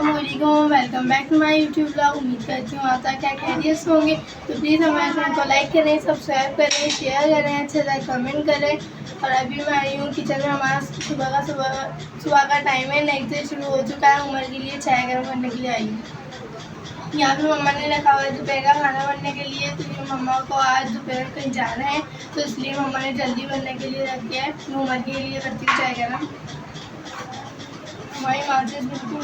अस्सलामुअलैकुम, welcome back to my YouTube blog. उम्मीद करती हूँ आप क्या खैरियत से होंगे। तो प्लीज़ हमारे चैनल को लाइक करें, सब्सक्राइब करें, शेयर करें, अच्छे से कमेंट करें। और अभी मैं आई हूँ किचन में। हमारा सुबह का टाइम है, नेक्स्ट डे शुरू हो चुका है। उमर के लिए चाय गर्म करने के लिए आई हूँ। यहाँ पे मम्मा ने रखा हुआ है दोपहर का खाना बनने के लिए। तो ये मम्मा को आज दोपहर कहीं जाना है, तो इसलिए मम्मा ने जल्दी बनने के लिए रख दिया है। मैं उमर के लिए करती हूँ चाय गर्म। हमारी माचिस बिल्कुल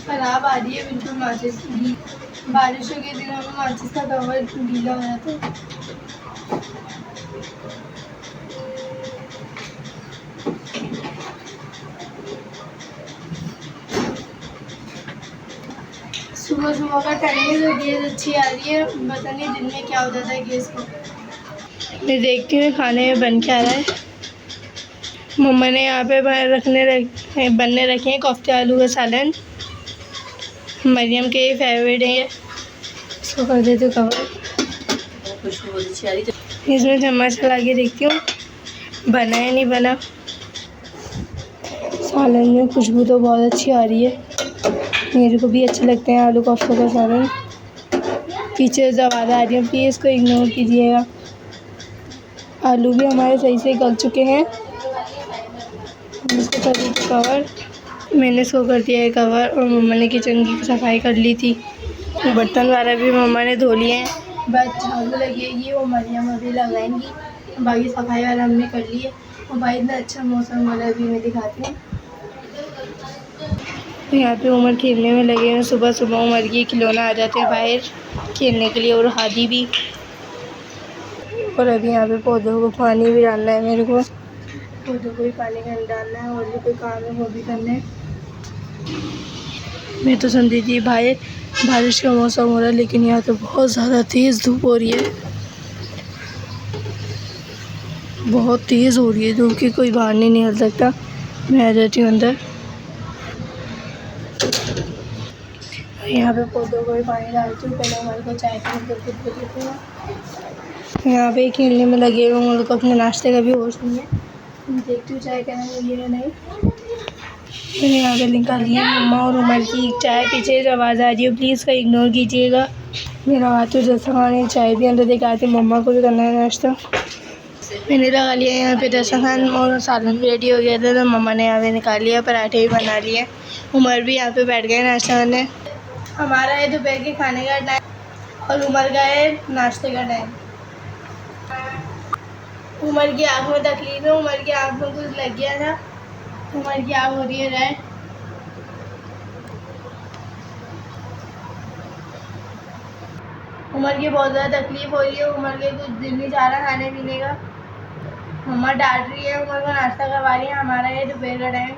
ख़राब आ रही है, बिल्कुल माचिस की। बारिशों के दिनों में माचिस का कवर गीला हो जाता है। सुबह सुबह का टाइम है तो गैस अच्छी आ रही है। पता नहीं दिन में क्या हो जाता है गैस को। मैं देखती हूँ खाने में बन क्या रहा है। मम्मा ने यहाँ पे बनने रखे हैं कोफ्ते आलू का सालन। मरियम के फेवरेट है, इसको कर देती हूँ कवर। इसमें चम्मच लगा के देखती हूँ बना है नहीं बना। सालन में खुशबू तो बहुत अच्छी आ रही है, मेरे को भी अच्छे लगते हैं आलू कोफ्ते का सालन। पीछे से आवाज़ आ रही है, प्लीज़ इसको इग्नोर कीजिएगा। आलू भी हमारे सही से गल चुके हैं। इसको कर दी कवर। मैंने इसको कर दिया है कवर। और मम्मा ने किचन की सफाई कर ली थी, बर्तन वाला भी मम्मा ने धो लिए हैं। बस झाड़ू लगेगी, वो मरियम अभी लगाएंगी। बाकी सफाई वाला हमने कर ली है। और भाई इतना अच्छा मौसम वाला भी मैं दिखाती हूँ। यहाँ पे उमर खेलने में लगे हैं। सुबह सुबह उमर के खिलौना आ जाते हैं बाहर खेलने के लिए, और हादी भी। और अभी यहाँ पे पौधों को पानी भी डालना है मेरे को। पौधों को भी पानी डालना है, और भी कोई काम है वो भी करना है। मैं तो समझी थी भाई बारिश का मौसम हो रहा है, लेकिन यहाँ तो बहुत ज़्यादा तेज़ धूप हो रही है। बहुत तेज़ हो रही है धूप की, कोई बाहर नहीं निकल सकता। मैं आ जाती हूँ अंदर। यहाँ पे पौधों को भी पानी डालती हूँ। पहले हमारे को चाय पी देती हूँ। यहाँ पे खेलने में लगे हुए, उन लोग को अपने नाश्ते का भी होश नहीं है। देखती हूँ चाय करेंगे या नहीं। मैंने यहाँ पे निकाली है मम्मा और उमर की चाय। पीछे जो आवाज़ आ रही है प्लीज़ का इग्नोर कीजिएगा। मेरा हाथ तो जैसा खाने चाय भी अंदर देख आती, मम्मा को भी करना है नाश्ता। मैंने लगा लिया यहाँ पे दस्तरखान, और सालन भी रेडी हो गया था। तो मम्मा ने यहाँ पे निकाल लिया, पराठे भी बना लिए। उमर भी यहाँ पे बैठ गए नाश्ता करने। हमारा है दोपहर के खाने का टाइम, और उमर का है नाश्ते का टाइम। उमर की आँख में तकलीफ है, उमर की आँख में कुछ लग गया था। उमर की आँख हो रही है रेड। उमर की बहुत ज़्यादा तकलीफ हो रही है। उमर के कुछ दिल नहीं चाह रहा खाने पीने का। मम्मा डांट रही है, उमर को नाश्ता करवा रही है। हमारा है दोपहर का टाइम।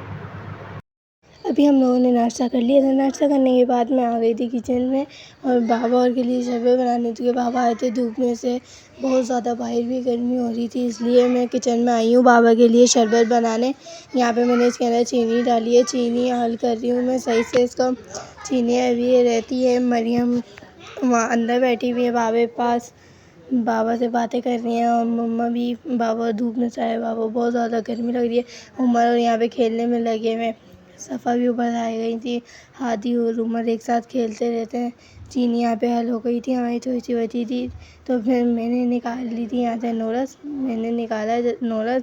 अभी हम लोगों ने नाश्ता कर लिया था। नाश्ता करने के बाद मैं आ गई थी किचन में, और बाबा और के लिए शरबत बनाने थी। बाबा आए थे धूप में से, बहुत ज़्यादा बाहर भी गर्मी हो रही थी, इसलिए मैं किचन में आई हूँ बाबा के लिए शरबत बनाने। यहाँ पे मैंने इसके अंदर चीनी डाली है, चीनी हल कर रही हूँ मैं सही से इसको। चीनी अभी रहती है। मरियम वहाँ अंदर बैठी हुई है बाबा के पास, बाबा से बातें कर रही हैं। और मम्मा भी, बाबा धूप में से आए, बाबा बहुत ज़्यादा गर्मी लग रही है। उमर और यहाँ पे खेलने में लगे हुए। सफ़ा भी ऊपर आ गई थी। हादी और उमर एक साथ खेलते रहते हैं। चीनी यहाँ पे हल हो गई थी, हमारी थोड़ी सी बची थी, तो फिर मैंने निकाल ली थी यहाँ से नोरस। मैंने निकाला नोरस,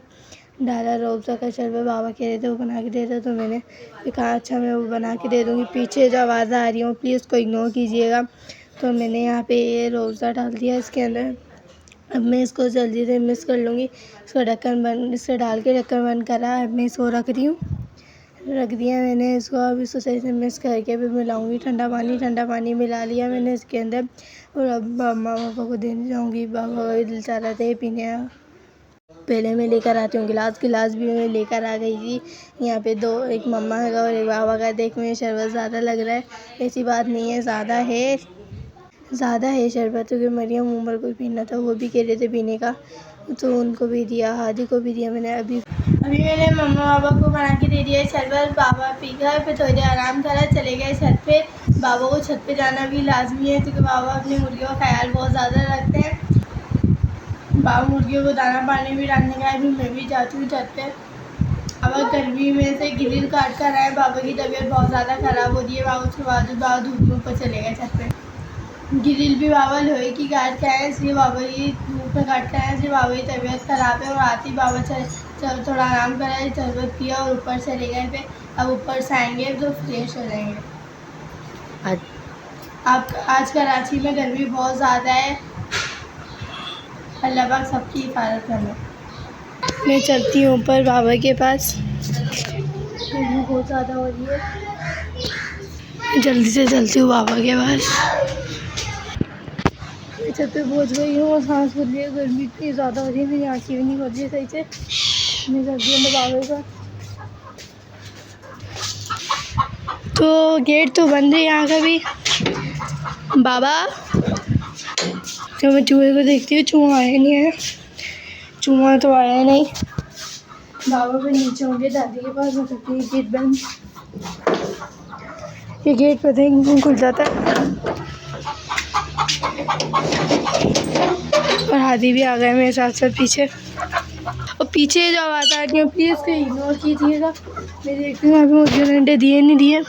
डाला रूअफ़ज़ा का शरबत। बाबा कह रहे थे वो बना के दे दो, तो मैंने कहा अच्छा मैं वो बना के दे दूँगी। पीछे जो आवाज़ आ रही है प्लीज़ उसको इग्नोर कीजिएगा। तो मैंने यहाँ पे ये रूअफ़ज़ा डाल दिया इसके अंदर। अब मैं इसको जल्दी से मिक्स कर लूँगी। इसको इसको डाल के ढक्कन बंद करा। अब मैं इसको रख दिया मैंने इसको। अब इसको सही से मिक्स करके भी मिलाऊंगी। ठंडा पानी मिला लिया मैंने इसके अंदर, और अब मम्मा पापा को देने जाऊंगी। बाबा का दिल चाह रहा था पीने का। पहले मैं लेकर आती हूँ गिलास भी मैं लेकर आ गई थी। यहाँ पे दो, एक मम्मा का और एक बाबा का। देख में शरबत ज़्यादा लग रहा है, ऐसी बात नहीं है, ज़्यादा है शरबत, क्योंकि मरियम उमर को पीना था, वो भी कह रहे थे पीने का, तो उनको भी दिया, हादी को भी दिया मैंने। अभी मैंने मम्मा पापा को बना के दे दिया शरबत। बाबा पी गए, फिर थोड़ी देर आराम करा, चले गए छत पे। बाबा को छत पे जाना भी लाजमी है, क्योंकि बाबा अपनी मुर्गियों का ख्याल बहुत ज़्यादा रखते हैं। बाबा मुर्गियों को दाना पानी भी डालने का है। अभी मैं भी जाती हूँ छत पे। बाबा गर्मी में से ग्रिल काट कर आए। बाबा की तबीयत बहुत ज़्यादा ख़राब हो रही है। बाबा उसके बाद धूप में ऊपर चले गए छत पे। ग्रिल भी बाबा लोहे की काट के आए, इसलिए बाबा की धूप में काट के आए, इसलिए बाबा की तबीयत ख़राब है। और आते ही बाबा चल थोड़ा आराम करा, शरबत पिया और ऊपर चले गए थे। अब ऊपर से आएंगे तो फ्रेश हो जाएंगे। आज कराची में गर्मी बहुत ज़्यादा है। अल्लाह पाक सबकी हिफाजत करना। मैं चलती हूँ ऊपर बाबा के पास, गर्मी बहुत ज़्यादा हो रही है। जल्दी से चलती हूँ बाबा के पास। मैं छत पे पहुँच गई हूँ और सांस फूल रही है। गर्मी इतनी ज़्यादा हो रही है, मेरी आँखें भी नहीं खोल रही है सही से। मैं चलती हूँ बाबा के पास। तो गेट तो बंद है यहाँ का भी। बाबा, जब मैं चूहे को देखती हूँ, चूहा आया नहीं है। चूहा तो आया नहीं। बाबा पे नीचे होंगे दादी के पास। मैं कहती हूँ गेट बंद, ये गेट पता नहीं क्यों खुल जाता है। और हादी भी आ गए मेरे साथ साथ पीछे। और पीछे जो आवाज़ आ रही है प्लीज़ उसको इग्नोर कीजिएगा। मैं देखती हूँ यहाँ पे मुर्गियों ने अंडे दिए नहीं दिए।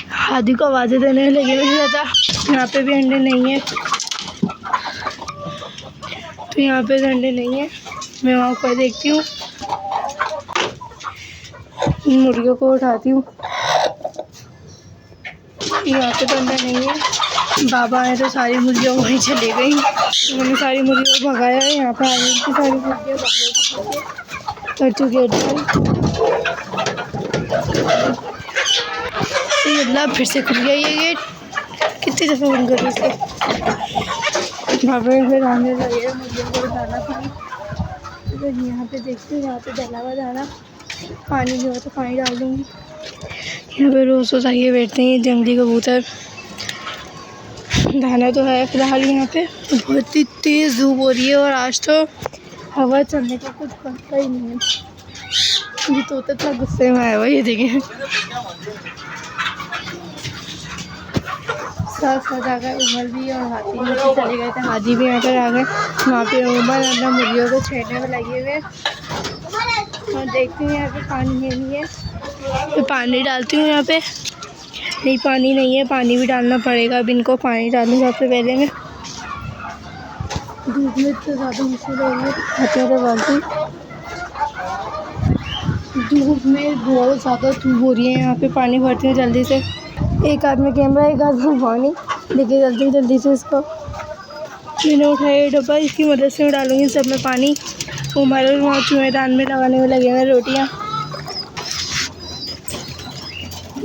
हादी को आवाज़ें देने लगे मुझे पता, यहाँ पे भी अंडे नहीं है। तो यहाँ पे अंडे नहीं है। मैं वहाँ पर देखती हूँ, मुर्गियों को उठाती हूँ। यहाँ पे तो अंडा नहीं है। बाबा आए तो सारी मुर्गियाँ वहीं चली गई। उन्होंने सारी मुर्गियों को भगाया है। यहाँ पे आई थी सारी मुर्गियाँ कर चुकी है। अल्लाह फिर से खुल गया ये गेट। कितनी दफ़ा बंद करूँ इसे। बाबा फिर आने लगे मुर्गियों को डाला पानी। तो यहाँ पे देखती हूँ, यहाँ पे डाला हुआ दाना, पानी जो है तो पानी डाल दूँगी। यहाँ पे रोज़ रोज़ आइए बैठते हैं जंगली कबूतर। दाना तो है फिलहाल यहाँ पे। बहुत ही तेज़ धूप हो रही है और आज तो हवा चलने का कुछ पता ही नहीं है। ये तोता इतना गुस्से में आया हुआ, ये देखें। साथ आ गए उमर भी और हाथी नीचे चले गए थे। हादी भी यहाँ पर आ गए। वहाँ पे उमर अपना मुर्गियों को छेड़ने में लगे हुए। और देखती हूँ यहाँ पे पानी नहीं है, तो पानी डालती हूँ यहाँ पे। नहीं पानी नहीं है, पानी भी डालना पड़ेगा। अब इनको पानी डालने सबसे पहले मैं। धूप में तो ज़्यादा मुश्किल हो रही है, धूप में बहुत ज़्यादा धूप हो रही है। यहाँ पे पानी भरती हूँ जल्दी से। एक हाथ में कैमरा, एक हाथ में पानी। देखिए जल्दी से इसको मैंने उठाया डब्बा, इसकी मदद से मैं डालूँगी सब में पानी। उमर वहाँ चूहेदान में लगाने में लगे हुए रोटियाँ।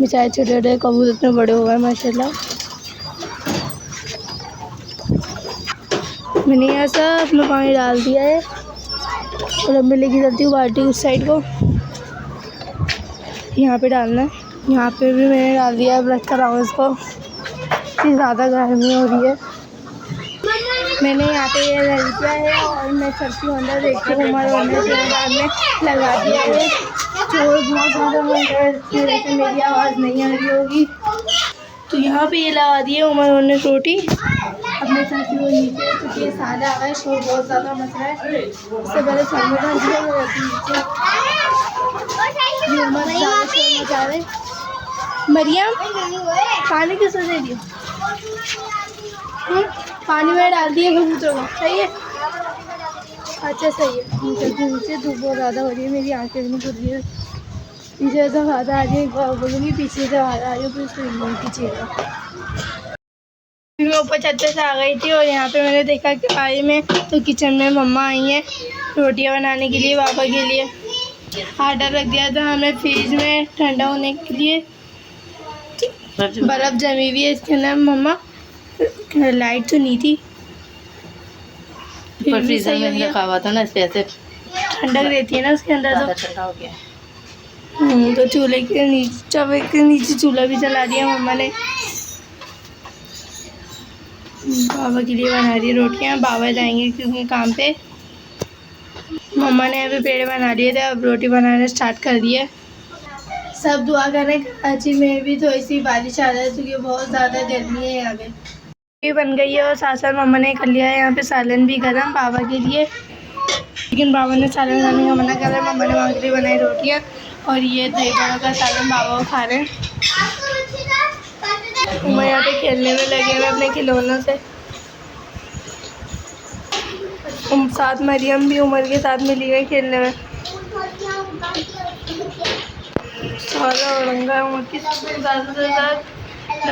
बेचारे छोटे छोटे कबूतर इतने बड़े हो गए माशाल्लाह। मैंने यहाँ सब में पानी डाल दिया है और अब मैं लेके चलती हूँ बाल्टी उस साइड को। यहाँ पे डालना है। यहाँ पे भी मैंने डाल दिया। अब रख कर आऊँ इसको, इतनी ज़्यादा गर्मी हो रही है। मैंने यहाँ पे ये रख दिया है और मैं चलती हूँ अंदर। देखती हूँ उमर में लगा दिया है। चोर बहुत ज़्यादा मेरी आवाज़ नहीं आ रही होगी। तो यहाँ पे ये लगा दिए उमर ने रोटी। अब मैं चलती हूँ नीचे, क्योंकि ये सादा आ गया, शोर बहुत ज़्यादा मच रहा है। उससे पहले सामने डाल दिया मैं नीचे। ये उमर ज़्यादा शोर मचा रहे। मरियम पानी किस वजह दिया? पानी में डाल दिए कबूतरों को, सही है। अच्छा सही है। नीचे धूप बहुत ज़्यादा हो रही है, मेरी आँखें भी नहीं खुल रही है। पीछे से आवाज़ आ रही है, बोलूँगी पीछे से आवाज़ आ रही है, फिर उसको इग्नोर कीजिएगा। मैं ऊपर छत से आ गई थी और यहाँ पे मैंने देखा कि आई में तो किचन में मम्मा आई हैं रोटियाँ बनाने के लिए पापा के लिए। आटा रख दिया था हमने फ्रिज में ठंडा होने के लिए। बर्फ़ जमी हुई है इसके अंदर। मम्मा लाइट तो नहीं थी, पर फ्रीजर में रखा हुआ था ना, इस वजह से ठंडक रहती है ना उसके अंदर, तो ठंडा हो गया। तो चूल्हे के नीचे चूल्हा भी जला दिया मम्मा ने। बाबा के लिए बना रही रोटियाँ। बाबा जाएंगे क्योंकि काम पे। मम्मा ने अभी पेड़ बना लिए थे, अब रोटी बनाना स्टार्ट कर दिया। सब दुआ करें कराची में भी तो ऐसी बारिश आ जाए, क्योंकि बहुत ज़्यादा गर्मी है यहाँ पे। बन गई है और साथ साथ मम्मा ने कर लिया है यहाँ पे सालन भी गरम बाबा के लिए। लेकिन बाबा ने सालन खाने का मना करा। मम्मा ने वहाँ के लिए बनाई रोटियाँ और ये दही बड़ा का सालन बाबा को खा रहे हैं। उमर यहाँ पे खेलने में लगे हुए अपने खिलौनों से। साथ मरियम भी उमर के साथ मिली हुई खेलने में। सारा औरंगा उमर की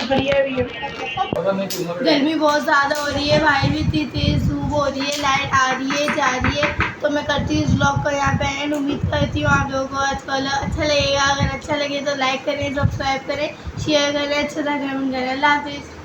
बढ़िया भी है। गर्मी बहुत ज़्यादा हो रही है भाई, भी इतनी तेज़ धूप हो रही है, लाइट आ रही है जा रही है। तो मैं करती हूँ इस ब्लॉग को यहाँ पे एंड। उम्मीद करती हूँ आप लोगों को अच्छा लगेगा। अगर अच्छा लगे तो लाइक करें, सब्सक्राइब करें, शेयर करें, अच्छा लगे कमेंट करें। अल्लाह हाफिज़।